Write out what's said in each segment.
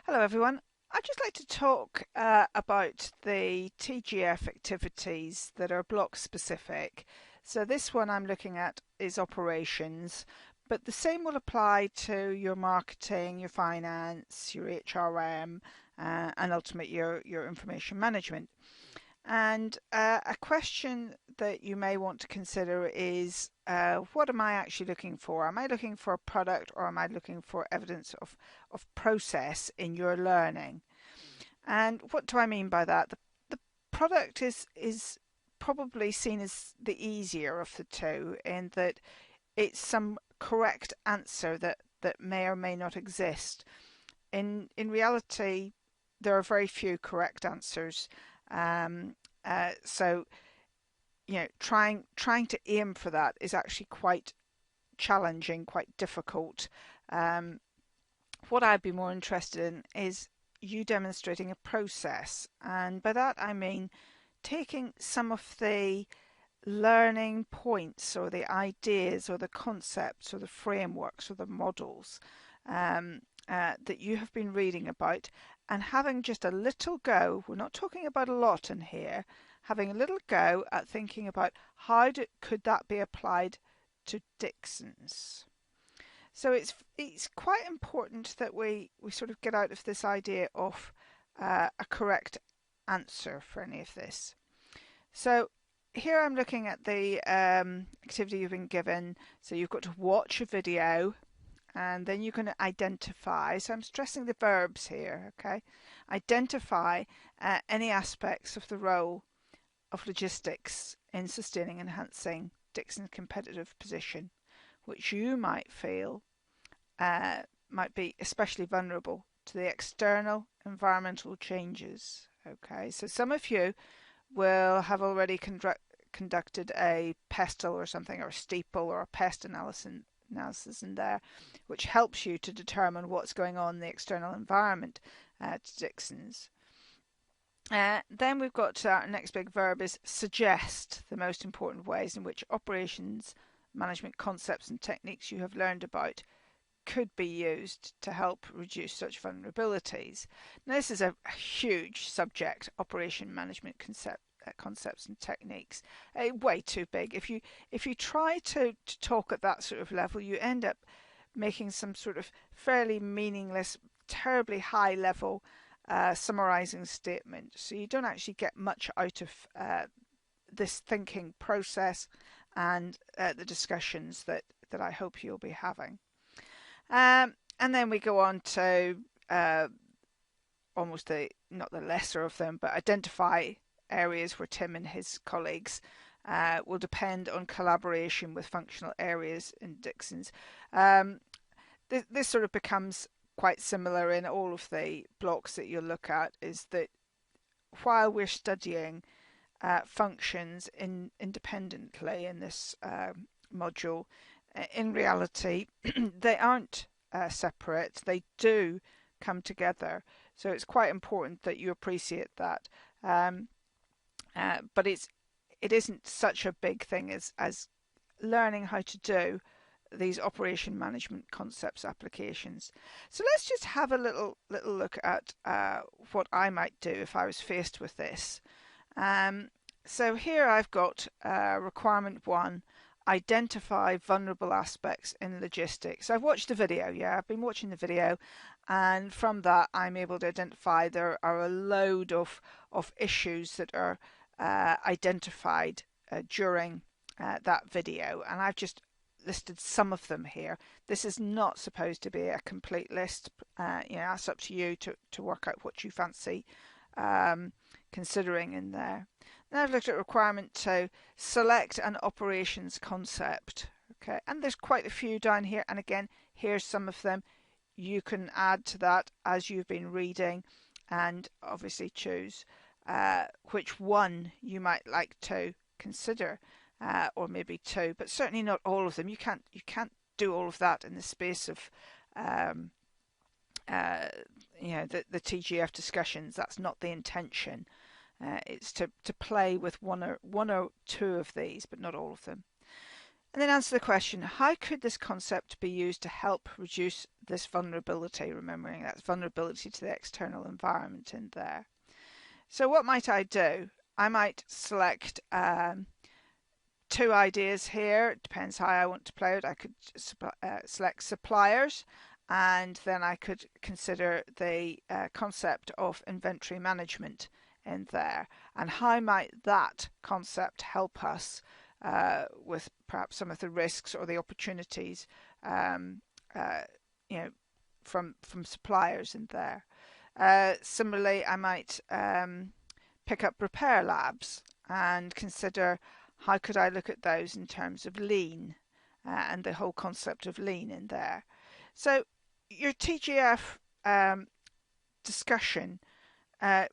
Hello everyone. I'd just like to talk about the TGF activities that are block specific. So this one I'm looking at is operations, but the same will apply to your marketing, your finance, your HRM, and ultimately your information management. And a question that you may want to consider is what am I actually looking for? Am I looking for a product or am I looking for evidence of process in your learning? And what do I mean by that? The product is probably seen as the easier of the two in that it's some correct answer that may or may not exist. In reality, there are very few correct answers. Um, so trying to aim for that is actually quite challenging, quite difficult. Um, what I'd be more interested in is you demonstrating a process, and by that I mean taking some of the learning points or the ideas or the concepts or the frameworks or the models that you have been reading about and having just a little go. We're not talking about a lot in here. Having a little go at thinking about could that be applied to Dixons. So it's quite important that we sort of get out of this idea of a correct answer for any of this. So here I'm looking at the activity you've been given. So you've got to watch a video and then you can identify. So I'm stressing the verbs here, okay? Identify any aspects of the role of logistics in sustaining and enhancing Dixon's competitive position, which you might feel might be especially vulnerable to the external environmental changes. Okay, so some of you will have already conducted a pestle or something, or a steeple or a pest analysis in there, which helps you to determine what's going on in the external environment to Dixons. Then we've got our next big verb is suggest the most important ways in which operations management concepts and techniques you have learned about could be used to help reduce such vulnerabilities. Now, this is a huge subject, operation management concepts and techniques. Way too big. If you try to talk at that sort of level, you end up making some sort of fairly meaningless, terribly high level summarizing statement. So you don't actually get much out of this thinking process and the discussions that I hope you'll be having. And then we go on to almost not the lesser of them, but identify areas where Tim and his colleagues will depend on collaboration with functional areas in Dixons. This sort of becomes quite similar in all of the blocks that you'll look at, is that while we're studying functions independently in this module, in reality, they aren't separate. They do come together. So it's quite important that you appreciate that. But it isn't such a big thing as learning how to do these operation management concepts applications. So let's just have a little look at what I might do if I was faced with this. So here I've got requirement 1, identify vulnerable aspects in logistics. I've watched the video, I've been watching the video, and from that I'm able to identify there are a load of issues that are identified during that video, and I've just listed some of them here. This is not supposed to be a complete list. That's up to you to work out what you fancy considering in there. Now I've looked at requirement 2, select an operations concept. Okay, and there's quite a few down here, and again, here's some of them. You can add to that as you've been reading, and obviously choose which one you might like to consider, or maybe 2, but certainly not all of them. You can't do all of that in the space of the TGF discussions. That's not the intention. It's to play with one or 2 of these, but not all of them. And then answer the question, how could this concept be used to help reduce this vulnerability? Remembering that's vulnerability to the external environment in there. So what might I do? I might select two ideas here. It depends how I want to play it. I could select suppliers, and then I could consider the concept of inventory management in there, and how might that concept help us with perhaps some of the risks or the opportunities, um, uh, you know, from suppliers in there. Similarly, I might pick up repair labs and consider how could I look at those in terms of lean and the whole concept of lean in there. So your TGF discussion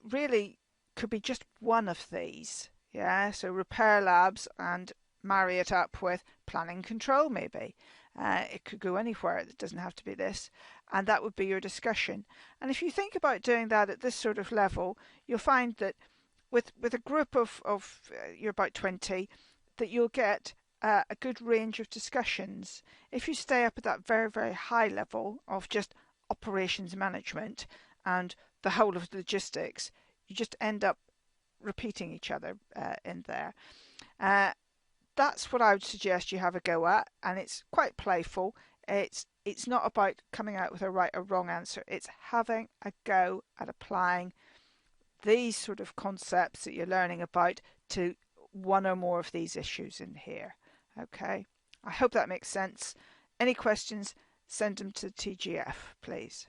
really could be just one of these. Yeah, so repair labs and marry it up with planning control maybe. It could go anywhere, it doesn't have to be this, and that would be your discussion. And if you think about doing that at this sort of level, you'll find that with a group of you're about 20, that you'll get a good range of discussions. If you stay up at that very, very high level of just operations management and the whole of logistics, you just end up repeating each other in there. That's what I would suggest you have a go at, and it's quite playful. It's not about coming out with a right or wrong answer. It's having a go at applying these sort of concepts that you're learning about to one or more of these issues in here. Okay, I hope that makes sense. Any questions, send them to TGF, please.